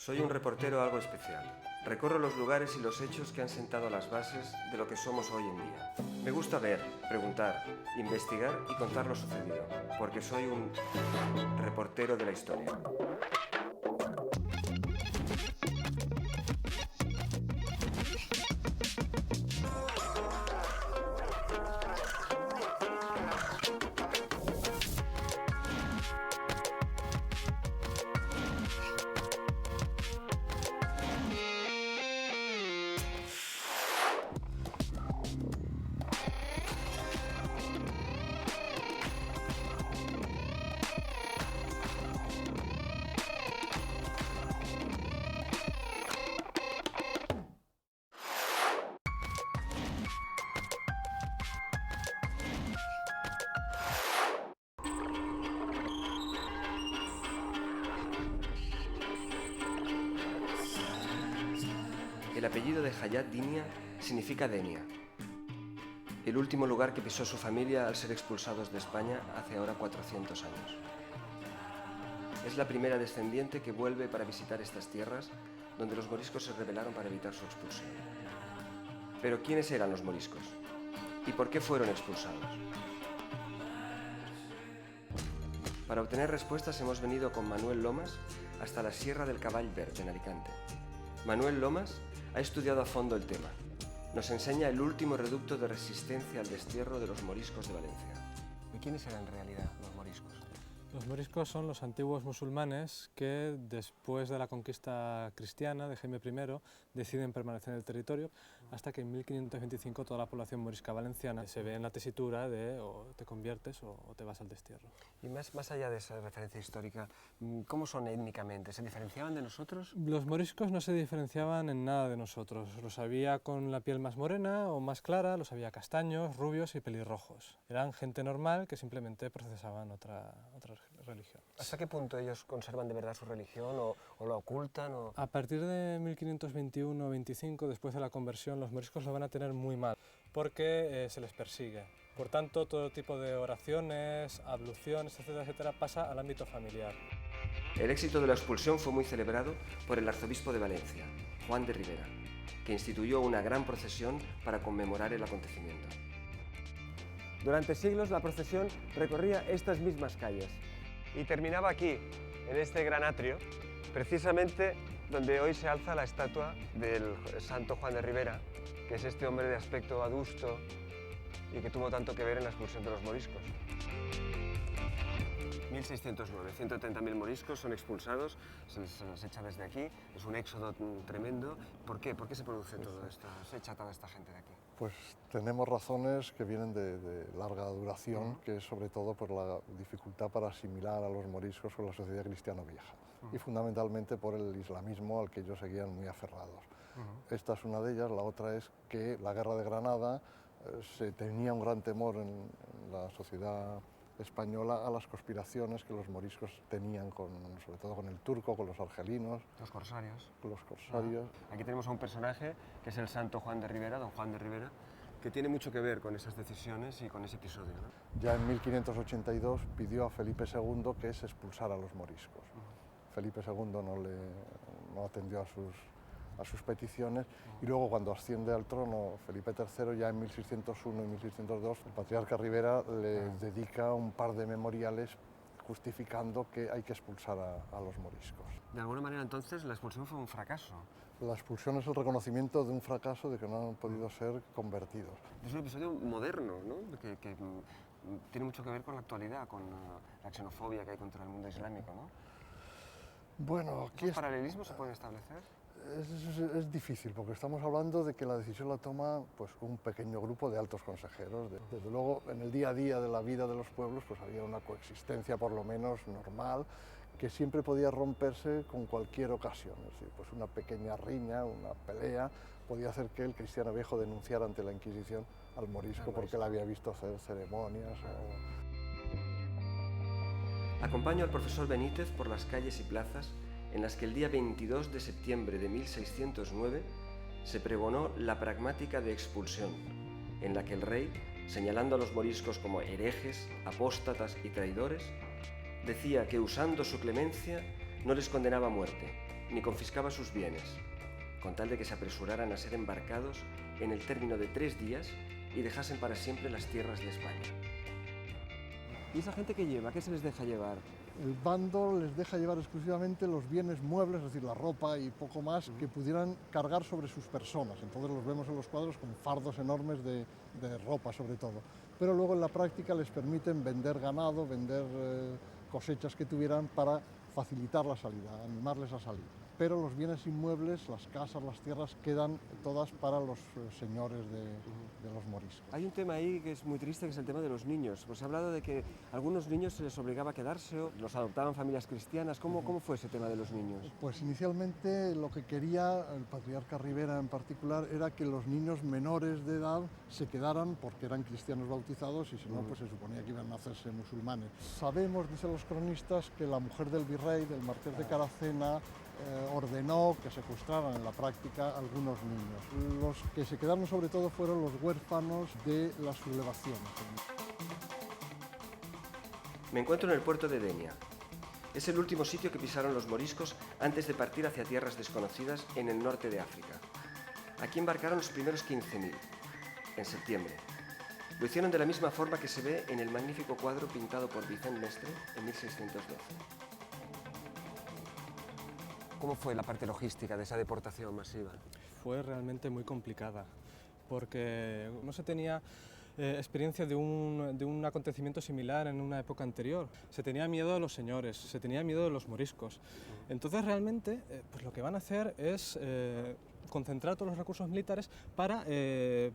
Soy un reportero algo especial. Recorro los lugares y los hechos que han sentado las bases de lo que somos hoy en día. Me gusta ver, preguntar, investigar y contar lo sucedido, porque soy un reportero de la historia. El apellido de Hayat Dinia significa Denia, el último lugar que pisó su familia al ser expulsados de España hace ahora 400 años. Es la primera descendiente que vuelve para visitar estas tierras donde los moriscos se rebelaron para evitar su expulsión. Pero ¿quiénes eran los moriscos? ¿Y por qué fueron expulsados? Para obtener respuestas hemos venido con Manuel Lomas hasta la Sierra del Cavall Verd en Alicante. Manuel Lomas ha estudiado a fondo el tema. Nos enseña el último reducto de resistencia al destierro de los moriscos de Valencia. ¿Y quiénes eran en realidad los moriscos? Los moriscos son los antiguos musulmanes que, después de la conquista cristiana de Jaime I, deciden permanecer en el territorio hasta que en 1525 toda la población morisca valenciana se ve en la tesitura de o te conviertes o te vas al destierro. Y más allá de esa referencia histórica, ¿cómo son étnicamente? ¿Se diferenciaban de nosotros? Los moriscos no se diferenciaban en nada de nosotros. Los había con la piel más morena o más clara, los había castaños, rubios y pelirrojos. Eran gente normal que simplemente procesaban otra religión. ¿Hasta qué punto ellos conservan de verdad su religión o la ocultan? A partir de 1521-25, después de la conversión, los moriscos lo van a tener muy mal porque se les persigue. Por tanto, todo tipo de oraciones, abluciones, etcétera, etcétera, pasa al ámbito familiar. El éxito de la expulsión fue muy celebrado por el arzobispo de Valencia, Juan de Ribera, que instituyó una gran procesión para conmemorar el acontecimiento. Durante siglos la procesión recorría estas mismas calles y terminaba aquí, en este gran atrio, precisamente donde hoy se alza la estatua del santo Juan de Ribera, que es este hombre de aspecto adusto y que tuvo tanto que ver en la expulsión de los moriscos. 1609, 130.000 moriscos son expulsados, se les echa desde aquí, es un éxodo tremendo. ¿Por qué? ¿Por qué se produce todo esto? ¿Se echa toda esta gente de aquí? Pues tenemos razones que vienen de larga duración, que es sobre todo por la dificultad para asimilar a los moriscos con la sociedad cristiana vieja y fundamentalmente por el islamismo al que ellos seguían muy aferrados. Esta es una de ellas, la otra es que la guerra de Granada se tenía un gran temor en la sociedad española a las conspiraciones que los moriscos tenían, sobre todo con el turco, con los argelinos. Los corsarios. Con los corsarios. Aquí tenemos a un personaje que es el santo Juan de Ribera, don Juan de Ribera, que tiene mucho que ver con esas decisiones y con ese episodio, ¿no? Ya en 1582 pidió a Felipe II que se expulsara a los moriscos. Felipe II no atendió a sus peticiones y luego cuando asciende al trono Felipe III, ya en 1601 y 1602, el patriarca Ribera le dedica un par de memoriales justificando que hay que expulsar a los moriscos. De alguna manera entonces la expulsión fue un fracaso. La expulsión es el reconocimiento de un fracaso de que no han podido ser convertidos. Es un episodio moderno, ¿no? que tiene mucho que ver con la actualidad, con la xenofobia que hay contra el mundo islámico, ¿no? Bueno, aquí ¿Los paralelismos se pueden establecer? Es difícil, porque estamos hablando de que la decisión la toma pues, un pequeño grupo de altos consejeros. Desde luego, en el día a día de la vida de los pueblos pues, había una coexistencia por lo menos normal, que siempre podía romperse con cualquier ocasión. Es decir, pues una pequeña riña, una pelea, podía hacer que el cristiano viejo denunciara ante la Inquisición al morisco porque él había visto hacer ceremonias. Acompaño al profesor Benítez por las calles y plazas en las que el día 22 de septiembre de 1609 se pregonó la pragmática de expulsión, en la que el rey, señalando a los moriscos como herejes, apóstatas y traidores, decía que usando su clemencia no les condenaba a muerte, ni confiscaba sus bienes, con tal de que se apresuraran a ser embarcados en el término de 3 días y dejasen para siempre las tierras de España. ¿Y esa gente qué lleva? ¿Qué se les deja llevar? El bando les deja llevar exclusivamente los bienes muebles, es decir, la ropa y poco más, que pudieran cargar sobre sus personas. Entonces los vemos en los cuadros con fardos enormes de ropa sobre todo. Pero luego en la práctica les permiten vender ganado, vender cosechas que tuvieran para facilitar la salida, animarles a salir. Pero los bienes inmuebles, las casas, las tierras, quedan todas para los señores de los moriscos. Hay un tema ahí que es muy triste, que es el tema de los niños. Pues se ha hablado de que a algunos niños se les obligaba a quedarse, o los adoptaban familias cristianas. ¿Cómo fue ese tema de los niños? Pues inicialmente lo que quería el patriarca Rivera en particular era que los niños menores de edad se quedaran porque eran cristianos bautizados y si no, pues se suponía que iban a hacerse musulmanes. Sabemos, dicen los cronistas, que la mujer del virrey, del marqués de Caracena, ordenó que secuestraran en la práctica algunos niños. Los que se quedaron sobre todo fueron los huérfanos de las sublevaciones. Me encuentro en el puerto de Denia. Es el último sitio que pisaron los moriscos antes de partir hacia tierras desconocidas en el norte de África. Aquí embarcaron los primeros 15.000, en septiembre. Lo hicieron de la misma forma que se ve en el magnífico cuadro pintado por Vicent Mestre en 1612. ¿Cómo fue la parte logística de esa deportación masiva? Fue realmente muy complicada, porque no se tenía experiencia de un acontecimiento similar en una época anterior. Se tenía miedo de los señores, se tenía miedo de los moriscos. Entonces realmente pues lo que van a hacer es concentrar todos los recursos militares para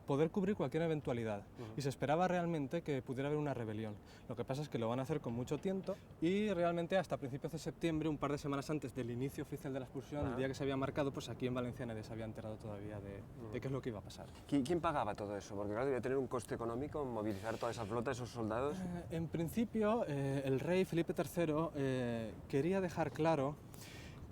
poder cubrir cualquier eventualidad. Y se esperaba realmente que pudiera haber una rebelión. Lo que pasa es que lo van a hacer con mucho tiento y realmente hasta principios de septiembre, un par de semanas antes del inicio oficial de la expulsión, el día que se había marcado, pues aquí en Valencia nadie se había enterado todavía de qué es lo que iba a pasar. ¿Quién pagaba todo eso? Porque claro, debía tener un coste económico movilizar toda esa flota, esos soldados. En principio, el rey Felipe III quería dejar claro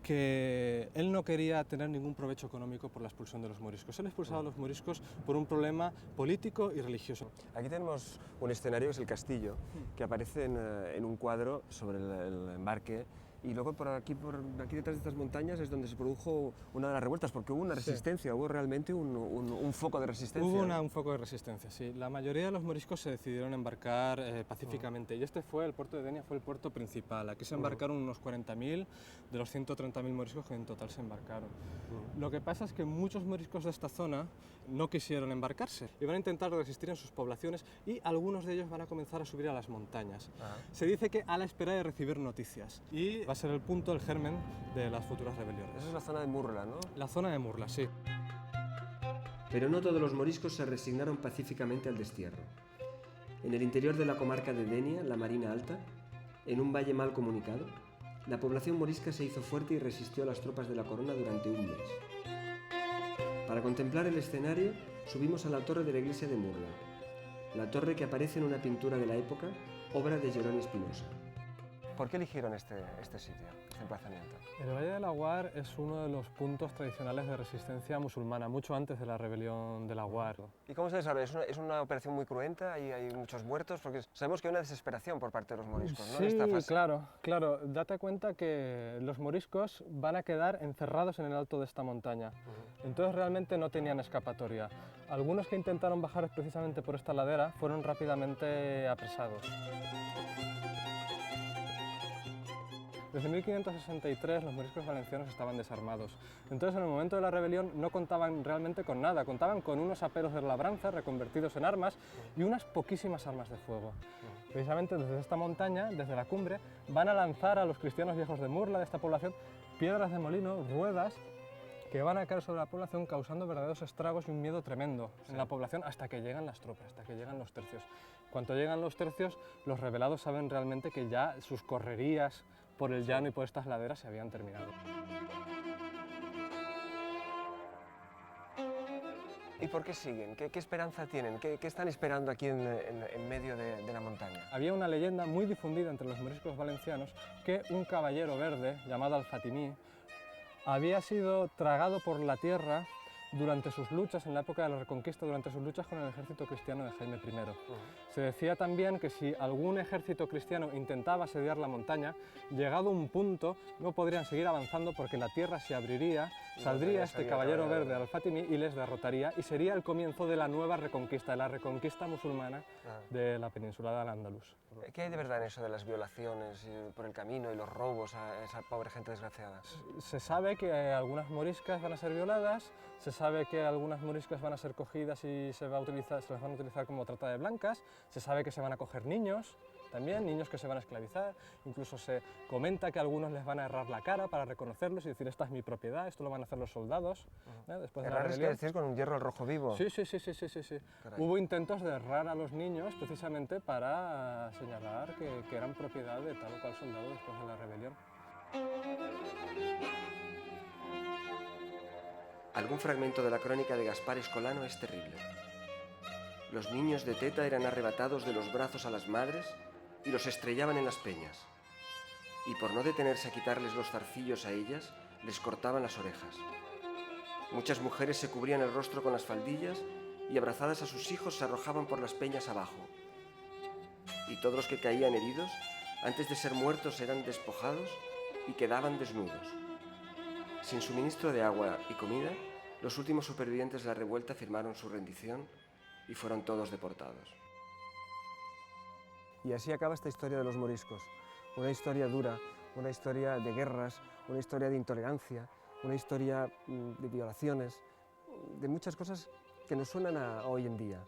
que él no quería tener ningún provecho económico por la expulsión de los moriscos. Él expulsaba a los moriscos por un problema político y religioso. Aquí tenemos un escenario, es el castillo, que aparece en un cuadro sobre el embarque. Y luego por aquí detrás de estas montañas es donde se produjo una de las revueltas, porque hubo una resistencia, hubo realmente un foco de resistencia. Hubo un foco de resistencia, sí. La mayoría de los moriscos se decidieron embarcar pacíficamente y el puerto de Denia fue el puerto principal. Aquí se embarcaron unos 40.000 de los 130.000 moriscos que en total se embarcaron. Lo que pasa es que muchos moriscos de esta zona no quisieron embarcarse y van a intentar resistir en sus poblaciones y algunos de ellos van a comenzar a subir a las montañas. Se dice que a la espera de recibir noticias y va a ser el punto, el germen de las futuras rebeliones. Esa es la zona de Murla, ¿no? La zona de Murla, sí. Pero no todos los moriscos se resignaron pacíficamente al destierro. En el interior de la comarca de Denia, la Marina Alta, en un valle mal comunicado, la población morisca se hizo fuerte y resistió a las tropas de la corona durante un mes. Para contemplar el escenario, subimos a la torre de la iglesia de Murla, la torre que aparece en una pintura de la época, obra de Jeroni Espinosa. ¿Por qué eligieron este sitio, este emplazamiento? El Valle de Laguar es uno de los puntos tradicionales de resistencia musulmana, mucho antes de la rebelión de Laguar. ¿Y cómo se desarrolla? ¿Es una operación muy cruenta? ¿Hay muchos muertos? Porque sabemos que hay una desesperación por parte de los moriscos, ¿no? Sí, claro. Date cuenta que los moriscos van a quedar encerrados en el alto de esta montaña. Entonces realmente no tenían escapatoria. Algunos que intentaron bajar precisamente por esta ladera fueron rápidamente apresados. Desde 1563 los moriscos valencianos estaban desarmados. Entonces en el momento de la rebelión no contaban realmente con nada, contaban con unos aperos de labranza reconvertidos en armas y unas poquísimas armas de fuego. Precisamente desde esta montaña, desde la cumbre, van a lanzar a los cristianos viejos de Murla, de esta población, piedras de molino, ruedas, que van a caer sobre la población causando verdaderos estragos y un miedo tremendo en la población hasta que llegan las tropas, hasta que llegan los tercios. Cuando llegan los tercios, los rebelados saben realmente que ya sus correrías por el llano y por estas laderas se habían terminado. ¿Y por qué siguen? ¿Qué esperanza tienen? ¿Qué están esperando aquí en medio de la montaña? Había una leyenda muy difundida entre los moriscos valencianos que un caballero verde llamado Al-Fatimí había sido tragado por la tierra durante sus luchas, en la época de la Reconquista, durante sus luchas con el ejército cristiano de Jaime I. Se decía también que si algún ejército cristiano intentaba asediar la montaña, llegado un punto no podrían seguir avanzando porque la tierra se abriría, saldría este caballero verde al-Fátimí y les derrotaría, y sería el comienzo de la nueva reconquista, de la reconquista musulmana de la península de Al-Ándalus. ¿Qué hay de verdad en eso de las violaciones por el camino y los robos a esa pobre gente desgraciada? Se sabe que algunas moriscas van a ser violadas, se sabe que algunas moriscas van a ser cogidas y se las van a utilizar como trata de blancas, se sabe que se van a coger niños, también niños que se van a esclavizar, incluso se comenta que a algunos les van a errar la cara para reconocerlos y decir esta es mi propiedad, esto lo van a hacer los soldados. Después de la rebelión. ¿Es que decís con un hierro al rojo vivo? Sí. Hubo intentos de errar a los niños precisamente para señalar que eran propiedad de tal o cual soldado después de la rebelión. Algún fragmento de la crónica de Gaspar Escolano es terrible. Los niños de Teta eran arrebatados de los brazos a las madres y los estrellaban en las peñas. Y por no detenerse a quitarles los zarcillos a ellas, les cortaban las orejas. Muchas mujeres se cubrían el rostro con las faldillas y abrazadas a sus hijos se arrojaban por las peñas abajo. Y todos los que caían heridos, antes de ser muertos eran despojados y quedaban desnudos. Sin suministro de agua y comida, los últimos supervivientes de la revuelta firmaron su rendición y fueron todos deportados. Y así acaba esta historia de los moriscos. Una historia dura, una historia de guerras, una historia de intolerancia, una historia de violaciones, de muchas cosas que nos suenan a hoy en día.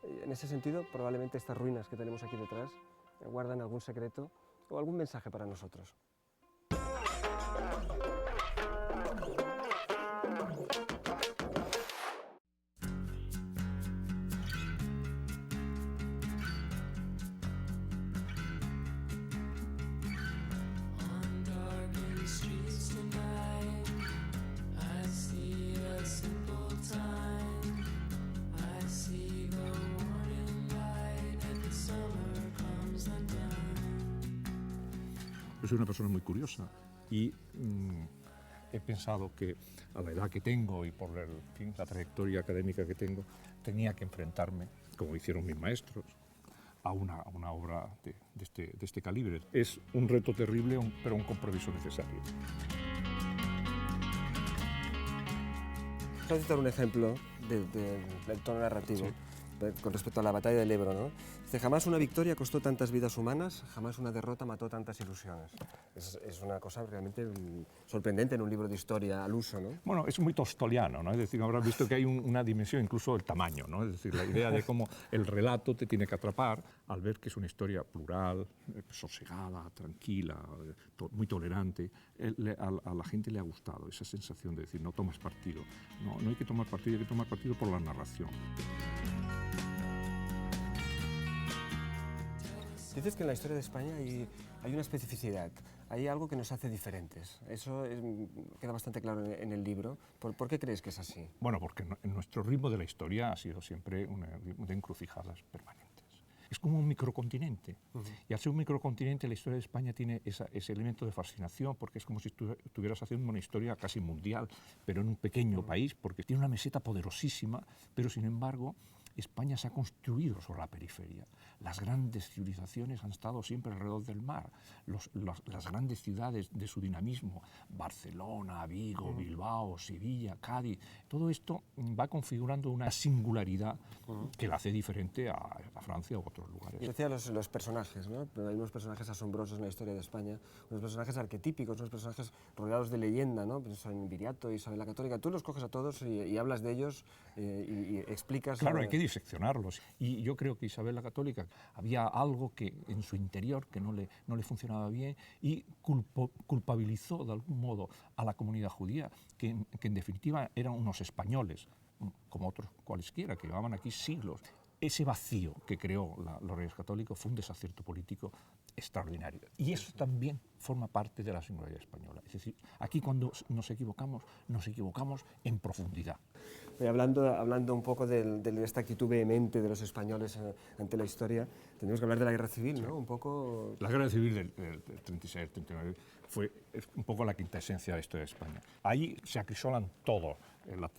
En ese sentido, probablemente estas ruinas que tenemos aquí detrás guardan algún secreto o algún mensaje para nosotros. Yo soy una persona muy curiosa y he pensado que a la edad que tengo y por la trayectoria académica que tengo, tenía que enfrentarme, como hicieron mis maestros, a una obra de este calibre. Es un reto terrible, pero un compromiso necesario. Voy a citar un ejemplo del tono narrativo. Sí. Con respecto a la batalla del Ebro, ¿no? Dice, jamás una victoria costó tantas vidas humanas, jamás una derrota mató tantas ilusiones. Es una cosa realmente sorprendente en un libro de historia al uso, ¿no? Bueno, es muy tolstoiano, ¿no? Es decir, habrás visto que hay una dimensión, incluso el tamaño, ¿no? Es decir, la idea de cómo el relato te tiene que atrapar al ver que es una historia plural, sosegada, tranquila, muy tolerante. A la gente le ha gustado esa sensación de decir, no tomas partido. No hay que tomar partido, hay que tomar partido por la narración. Dices que en la historia de España hay una especificidad, hay algo que nos hace diferentes. Eso queda bastante claro en el libro. ¿Por qué crees que es así? Bueno, porque nuestro ritmo de la historia ha sido siempre un ritmo de encrucijadas permanentes. Es como un microcontinente. Y al ser un microcontinente, la historia de España tiene ese elemento de fascinación, porque es como si estuvieras haciendo una historia casi mundial, pero en un pequeño país, porque tiene una meseta poderosísima, pero sin embargo, España se ha construido sobre la periferia. Las grandes civilizaciones han estado siempre alrededor del mar. Las grandes ciudades de su dinamismo, Barcelona, Vigo, Bilbao, Sevilla, Cádiz, todo esto va configurando una singularidad que la hace diferente a Francia u otros lugares. Y decía los personajes, ¿no? Hay unos personajes asombrosos en la historia de España, unos personajes arquetípicos, unos personajes rodeados de leyenda, ¿no? Pienso en Viriato, Isabel la Católica. Tú los coges a todos y hablas de ellos y explicas... Claro, hay que diseccionarlos. Y yo creo que Isabel la Católica había algo que en su interior que no le funcionaba bien y culpabilizó de algún modo a la comunidad judía, que en definitiva eran unos españoles, como otros cualesquiera, que llevaban aquí siglos. Ese vacío que creó los Reyes Católicos fue un desacierto político extraordinario. Y eso también forma parte de la singularidad española. Es decir, aquí cuando nos equivocamos en profundidad. Hablando un poco de esta actitud vehemente de los españoles ante la historia, tenemos que hablar de la guerra civil, ¿no? Un poco... La guerra civil del 36-39 fue un poco la quinta esencia de la historia de España. Ahí se acrisolan todo,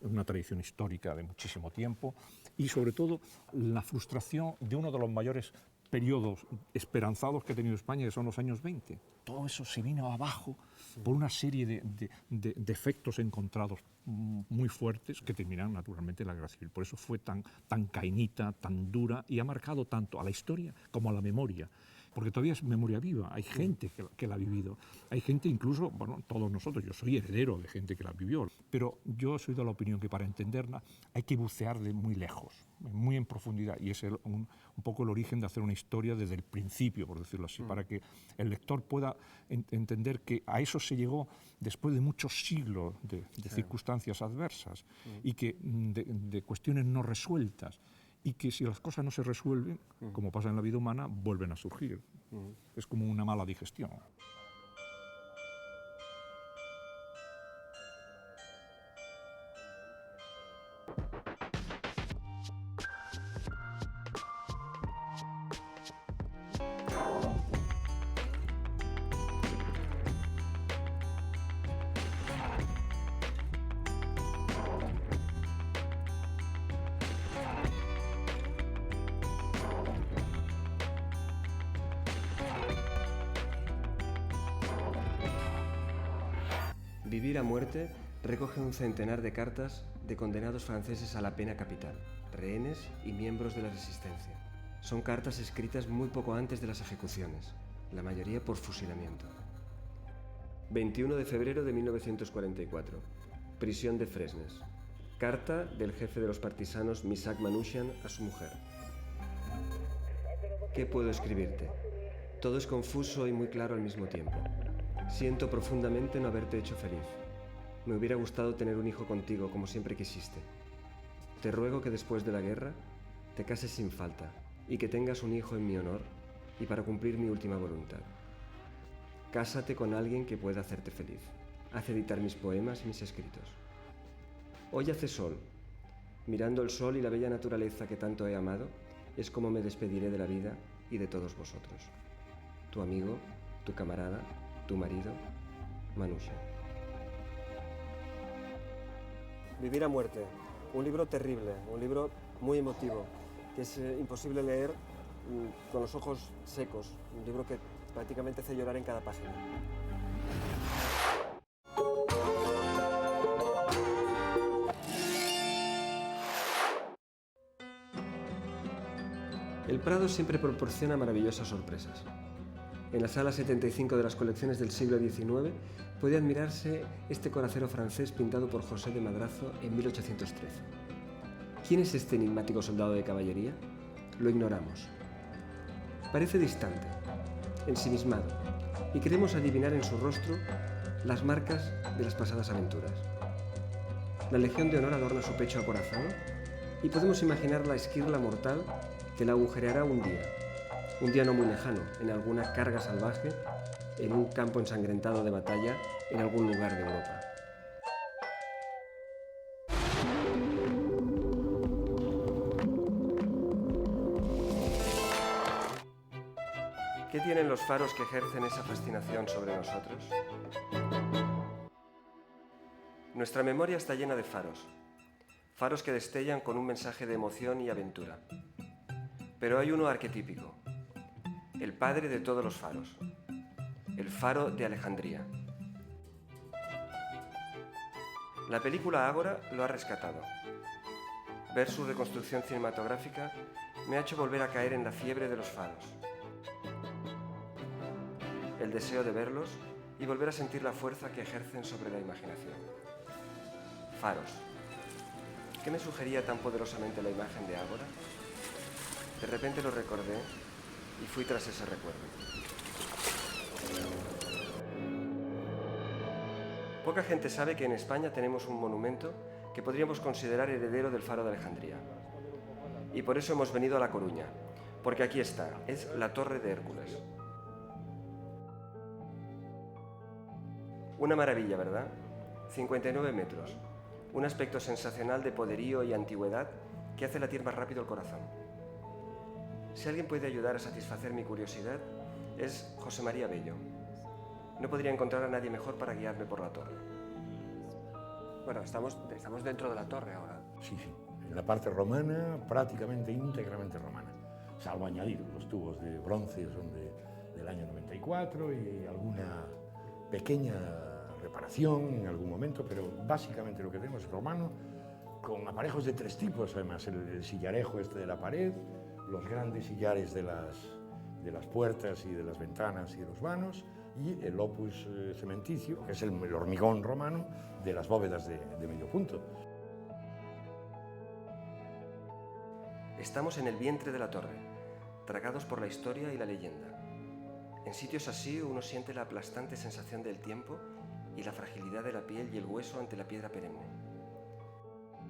una tradición histórica de muchísimo tiempo y sobre todo la frustración de uno de los mayores periodos esperanzados que ha tenido España, que son los años 20. Todo eso se vino abajo por una serie de efectos encontrados muy fuertes que terminaron naturalmente en la guerra civil. Por eso fue tan cainita, tan dura y ha marcado tanto a la historia como a la memoria. Porque todavía es memoria viva, hay gente que la ha vivido, hay gente incluso, bueno, todos nosotros, yo soy heredero de gente que la vivió, pero yo soy de la opinión que para entenderla hay que bucear de muy lejos, muy en profundidad, y es un poco el origen de hacer una historia desde el principio, por decirlo así, para que el lector pueda entender que a eso se llegó después de muchos siglos de circunstancias adversas y que de cuestiones no resueltas, y que si las cosas no se resuelven, como pasa en la vida humana, vuelven a surgir. Es como una mala digestión. Vivir a muerte recoge un centenar de cartas de condenados franceses a la pena capital, rehenes y miembros de la resistencia. Son cartas escritas muy poco antes de las ejecuciones, la mayoría por fusilamiento. 21 de febrero de 1944. Prisión de Fresnes. Carta del jefe de los partisanos Misak Manouchian a su mujer. ¿Qué puedo escribirte? Todo es confuso y muy claro al mismo tiempo. Siento profundamente no haberte hecho feliz. Me hubiera gustado tener un hijo contigo como siempre quisiste. Te ruego que después de la guerra te cases sin falta y que tengas un hijo en mi honor y para cumplir mi última voluntad. Cásate con alguien que pueda hacerte feliz. Haz editar mis poemas y mis escritos. Hoy hace sol. Mirando el sol y la bella naturaleza que tanto he amado, es como me despediré de la vida y de todos vosotros. Tu amigo, tu camarada, tu marido, Manouchian. Vivir a muerte, un libro terrible, un libro muy emotivo, que es imposible leer con los ojos secos, un libro que prácticamente hace llorar en cada página. El Prado siempre proporciona maravillosas sorpresas. En la sala 75 de las colecciones del siglo XIX puede admirarse este coracero francés pintado por José de Madrazo en 1813. ¿Quién es este enigmático soldado de caballería? Lo ignoramos. Parece distante, ensimismado, y queremos adivinar en su rostro las marcas de las pasadas aventuras. La Legión de Honor adorna su pecho acorazado y podemos imaginar la esquirla mortal que la agujereará un día no muy lejano, en alguna carga salvaje, en un campo ensangrentado de batalla, en algún lugar de Europa. ¿Qué tienen los faros que ejercen esa fascinación sobre nosotros? Nuestra memoria está llena de faros, faros que destellan con un mensaje de emoción y aventura. Pero hay uno arquetípico, el padre de todos los faros, el faro de Alejandría. La película Ágora lo ha rescatado. Ver su reconstrucción cinematográfica me ha hecho volver a caer en la fiebre de los faros. El deseo de verlos y volver a sentir la fuerza que ejercen sobre la imaginación. Faros. ¿Qué me sugería tan poderosamente la imagen de Ágora? De repente lo recordé y fui tras ese recuerdo. Poca gente sabe que en España tenemos un monumento que podríamos considerar heredero del Faro de Alejandría. Y por eso hemos venido a La Coruña, porque aquí está, es la Torre de Hércules. Una maravilla, ¿verdad? 59 metros. Un aspecto sensacional de poderío y antigüedad que hace latir más rápido el corazón. Si alguien puede ayudar a satisfacer mi curiosidad, es José María Bello. No podría encontrar a nadie mejor para guiarme por la torre. Bueno, estamos dentro de la torre ahora. Sí, sí. En la parte romana, prácticamente íntegramente romana. Salvo añadir, los tubos de bronce son del año 94 y alguna pequeña reparación en algún momento, pero básicamente lo que tenemos es romano, con aparejos de tres tipos, además, el sillarejo este de la pared, los grandes sillares de las puertas y de las ventanas y de los vanos, y el opus cementicio, que es el hormigón romano de las bóvedas de medio punto. Estamos en el vientre de la torre, tragados por la historia y la leyenda. En sitios así uno siente la aplastante sensación del tiempo y la fragilidad de la piel y el hueso ante la piedra perenne.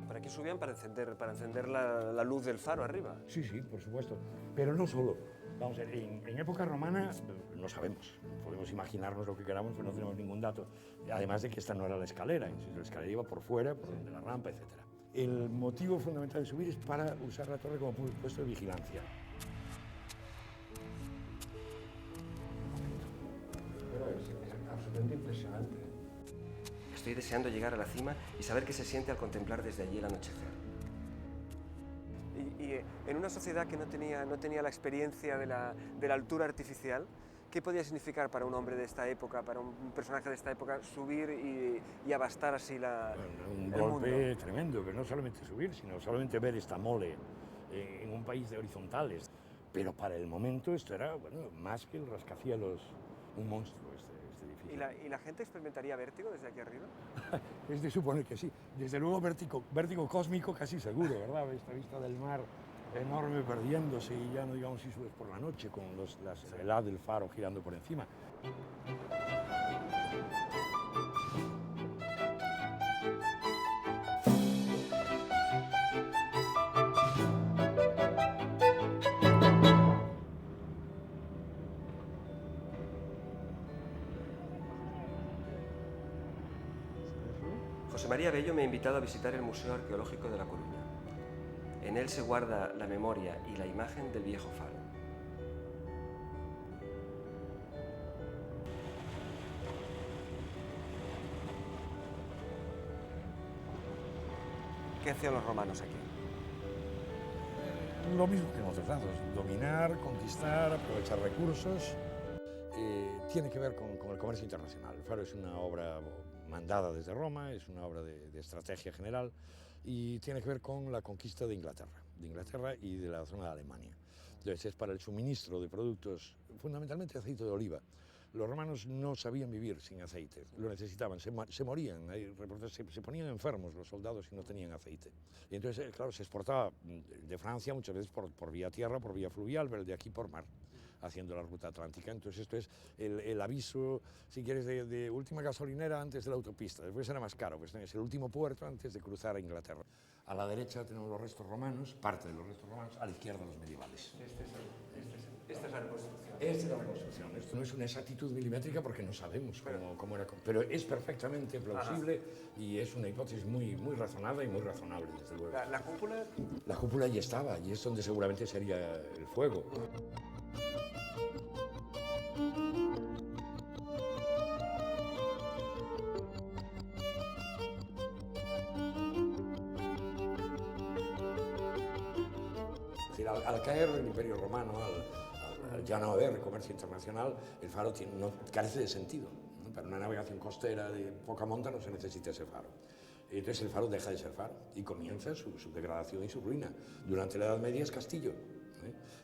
¿Para aquí subían para encender la luz del faro arriba? Sí, sí, por supuesto. Pero no solo. Vamos a ver, en época romana no sabemos. Podemos imaginarnos lo que queramos, pero no tenemos ningún dato. Además de que esta no era la escalera. La escalera iba por fuera, por donde la rampa, etc. El motivo fundamental de subir es para usar la torre como puesto de vigilancia. Es absolutamente impresionante. Estoy deseando llegar a la cima y saber qué se siente al contemplar desde allí el anochecer. Y en una sociedad que no tenía la experiencia de la altura artificial, ¿qué podía significar para un hombre de esta época, para un personaje de esta época, subir y abastar así Un golpe tremendo, pero no solamente subir, sino solamente ver esta mole en un país de horizontales. Pero para el momento esto era, bueno, más que el rascacielos, un monstruo este edificio. ¿Y la gente experimentaría vértigo desde aquí arriba? Es de suponer que sí. Desde luego vértigo cósmico casi seguro, ¿verdad? Esta vista del mar enorme perdiéndose y ya no digamos si subes por la noche con la helada del faro girando por encima. José María Bello me ha invitado a visitar el Museo Arqueológico de La Coruña. En él se guarda la memoria y la imagen del viejo faro. ¿Qué hacían los romanos aquí? Lo mismo que en otros lados, dominar, conquistar, aprovechar recursos. Tiene que ver con el comercio internacional. El faro es una obra mandada desde Roma, es una obra de estrategia general y tiene que ver con la conquista de Inglaterra y de la zona de Alemania. Entonces es para el suministro de productos, fundamentalmente aceite de oliva. Los romanos no sabían vivir sin aceite, lo necesitaban, se morían, se ponían enfermos los soldados si no tenían aceite. Y entonces, claro, se exportaba de Francia muchas veces por vía tierra, por vía fluvial, pero de aquí por mar, haciendo la ruta atlántica. Entonces esto es el aviso, si quieres, de última gasolinera antes de la autopista. Después será más caro, pues es el último puerto antes de cruzar a Inglaterra. A la derecha tenemos los restos romanos, parte de los restos romanos, a la izquierda los medievales. Esta es la reconstrucción. Esta es la reconstrucción. Esto no es una exactitud milimétrica porque no sabemos cómo era, pero es perfectamente plausible y es una hipótesis muy razonada y muy razonable, desde luego. ¿La cúpula? La cúpula ya estaba y es donde seguramente sería el fuego. Al caer el Imperio Romano, al ya no haber comercio internacional, el faro carece de sentido, ¿no? Para una navegación costera de poca monta no se necesita ese faro. Entonces el faro deja de ser faro y comienza su degradación y su ruina. Durante la Edad Media es castillo,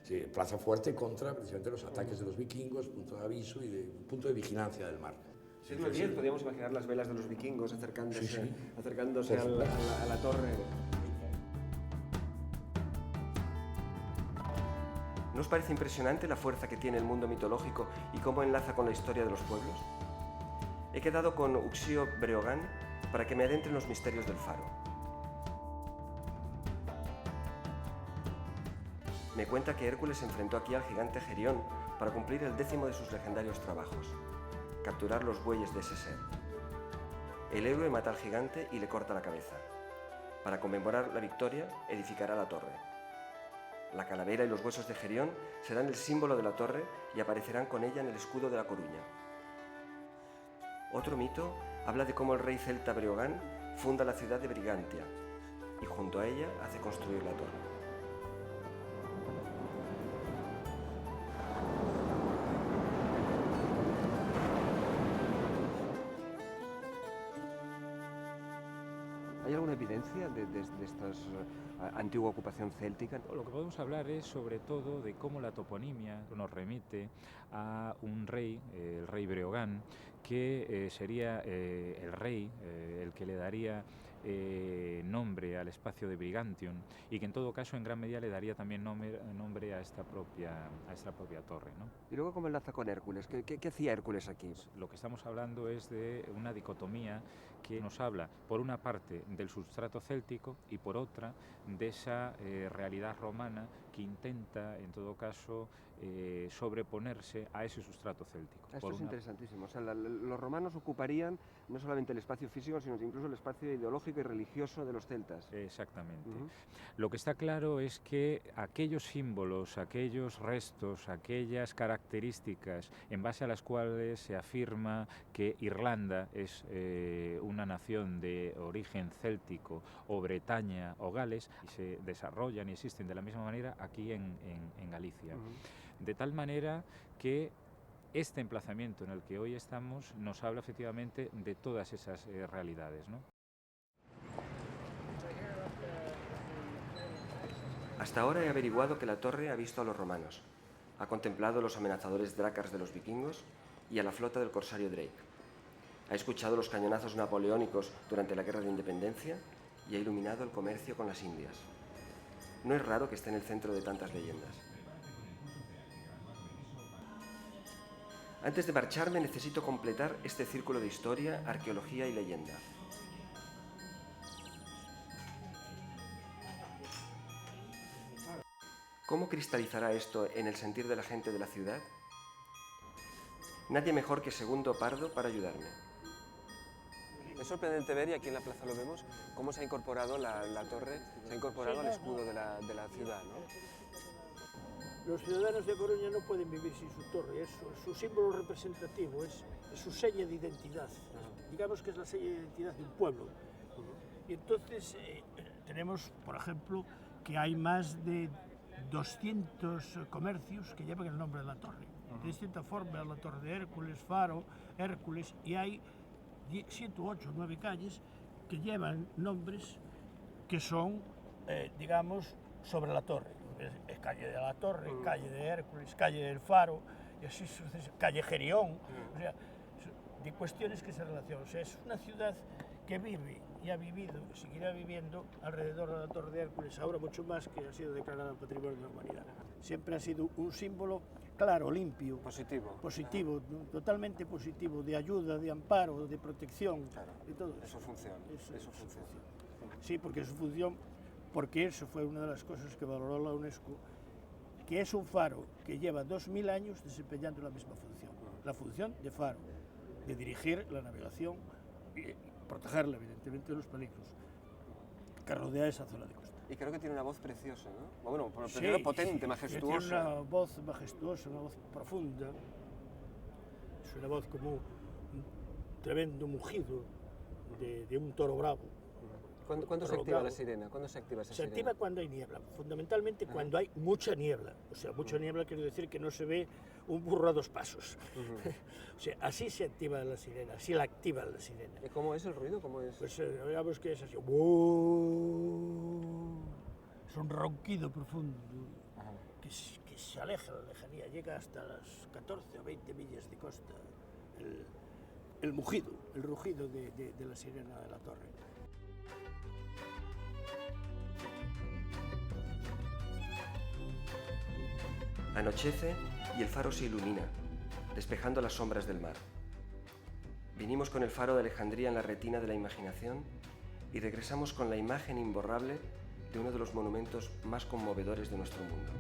sí, plaza fuerte contra precisamente los ataques de los vikingos, punto de aviso y punto de vigilancia del mar. Siglo X, podríamos imaginar las velas de los vikingos acercándose, Sí. acercándose a la torre. ¿No os parece impresionante la fuerza que tiene el mundo mitológico y cómo enlaza con la historia de los pueblos? He quedado con Uxío Breogán para que me adentre en los misterios del faro. Me cuenta que Hércules se enfrentó aquí al gigante Gerión para cumplir el 10º de sus legendarios trabajos, capturar los bueyes de ese ser. El héroe mata al gigante y le corta la cabeza. Para conmemorar la victoria, edificará la torre. La calavera y los huesos de Gerión serán el símbolo de la torre y aparecerán con ella en el escudo de La Coruña. Otro mito habla de cómo el rey celta Breogán funda la ciudad de Brigantia y junto a ella hace construir la torre. ¿Hay alguna evidencia de esta antigua ocupación céltica? Lo que podemos hablar es sobre todo de cómo la toponimia nos remite a un rey, el rey Breogán, que sería el rey el que le daría nombre al espacio de Brigantium y que en todo caso en gran medida le daría también nombre a esta propia torre, ¿no? ¿Y luego cómo enlaza con Hércules? ¿Qué hacía Hércules aquí? Lo que estamos hablando es de una dicotomía que nos habla, por una parte, del substrato céltico y por otra, de esa realidad romana que intenta, en todo caso, sobreponerse a ese sustrato céltico. Esto es interesantísimo. O sea, los romanos ocuparían no solamente el espacio físico, sino incluso el espacio ideológico y religioso de los celtas. Exactamente. Lo que está claro es que aquellos símbolos, aquellos restos, aquellas características en base a las cuales se afirma que Irlanda es una nación de origen céltico o Bretaña o Gales, y se desarrollan y existen de la misma manera aquí en Galicia. De tal manera que este emplazamiento en el que hoy estamos nos habla efectivamente de todas esas realidades, ¿no? Hasta ahora he averiguado que la torre ha visto a los romanos, ha contemplado los amenazadores drácars de los vikingos y a la flota del corsario Drake. Ha escuchado los cañonazos napoleónicos durante la Guerra de Independencia y ha iluminado el comercio con las Indias. No es raro que esté en el centro de tantas leyendas. Antes de marcharme necesito completar este círculo de historia, arqueología y leyenda. ¿Cómo cristalizará esto en el sentir de la gente de la ciudad? Nadie mejor que Segundo Pardo para ayudarme. Es sorprendente ver, y aquí en la plaza lo vemos, cómo se ha incorporado la torre, se ha incorporado al escudo de la ciudad, ¿no? Los ciudadanos de Coruña no pueden vivir sin su torre, es su símbolo representativo, es su seña de identidad. Digamos que es la seña de identidad de un pueblo. Y entonces tenemos, por ejemplo, que hay más de 200 comercios que llevan el nombre de la torre. De distinta forma, la torre de Hércules, Faro, Hércules, y hay 7, 8, 9 calles que llevan nombres que son, digamos, sobre la torre. Es calle de la Torre, calle de Hércules, calle del Faro, y así calle Gerión, o sea, de cuestiones que se relacionan. O sea, es una ciudad que vive y ha vivido y seguirá viviendo alrededor de la Torre de Hércules, ahora mucho más, que ha sido declarada Patrimonio de la Humanidad. Siempre ha sido un símbolo claro, limpio, positivo, totalmente positivo, de ayuda, de amparo, de protección, de todo eso. Eso funciona. Eso funciona. Sí, porque es su función. Porque eso fue una de las cosas que valoró la UNESCO, que es un faro que lleva 2000 años desempeñando la misma función. La función de faro, de dirigir la navegación y protegerla, evidentemente, de los peligros que rodea esa zona de costa. Y creo que tiene una voz preciosa, ¿no? Bueno, primero potente, majestuosa. Tiene una voz majestuosa, una voz profunda. Es una voz como un tremendo mugido de un toro bravo. ¿Cuándo se activa la sirena? ¿Cuándo se activa esa sirena? Se activa cuando hay niebla, fundamentalmente cuando hay mucha niebla. O sea, mucha niebla quiere decir que no se ve un burro a 2 pasos. O sea, así se activa la sirena, así la activa la sirena. ¿Y cómo es el ruido? ¿Cómo es? Pues digamos que es así. Es un ronquido profundo que se aleja de la lejanía, llega hasta las 14 o 20 millas de costa. El mugido, el rugido de la sirena de la torre. Anochece y el faro se ilumina, despejando las sombras del mar. Vinimos con el faro de Alejandría en la retina de la imaginación y regresamos con la imagen imborrable de uno de los monumentos más conmovedores de nuestro mundo.